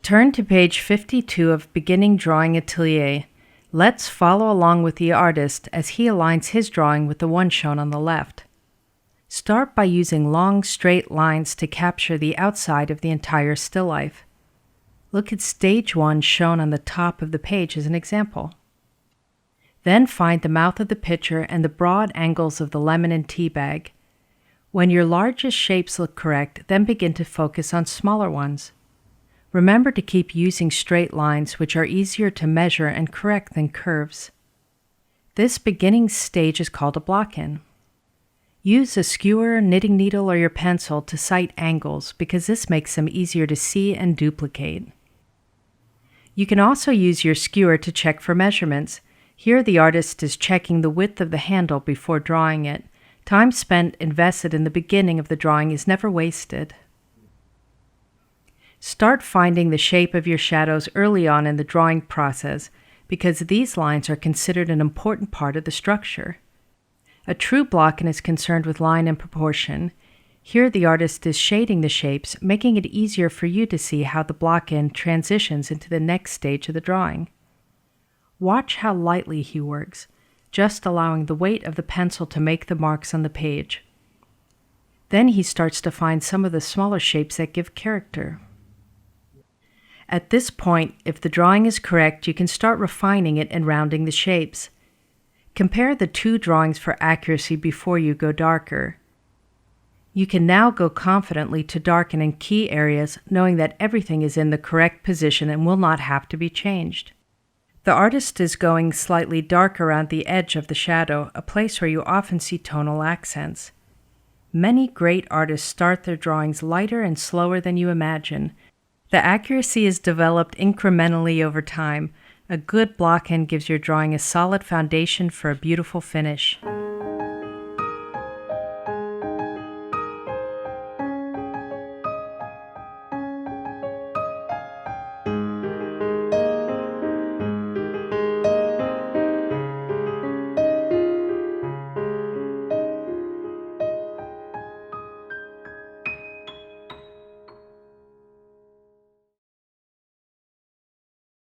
Turn to page 52 of Beginning Drawing Atelier. Let's follow along with the artist as he aligns his drawing with the one shown on the left. Start by using long, straight lines to capture the outside of the entire still life. Look at stage 1 shown on the top of the page as an example. Then find the mouth of the pitcher and the broad angles of the lemon and tea bag. When your largest shapes look correct, then begin to focus on smaller ones. Remember to keep using straight lines, which are easier to measure and correct than curves. This beginning stage is called a block-in. Use a skewer, knitting needle, or your pencil to sight angles because this makes them easier to see and duplicate. You can also use your skewer to check for measurements. Here the artist is checking the width of the handle before drawing it. Time spent invested in the beginning of the drawing is never wasted. Start finding the shape of your shadows early on in the drawing process because these lines are considered an important part of the structure. A true block-in is concerned with line and proportion. Here the artist is shading the shapes, making it easier for you to see how the block-in transitions into the next stage of the drawing. Watch how lightly he works, just allowing the weight of the pencil to make the marks on the page. Then he starts to find some of the smaller shapes that give character. At this point, if the drawing is correct, you can start refining it and rounding the shapes. Compare the two drawings for accuracy before you go darker. You can now go confidently to darken in key areas, knowing that everything is in the correct position and will not have to be changed. The artist is going slightly dark around the edge of the shadow, a place where you often see tonal accents. Many great artists start their drawings lighter and slower than you imagine. The accuracy is developed incrementally over time. A good block-in gives your drawing a solid foundation for a beautiful finish.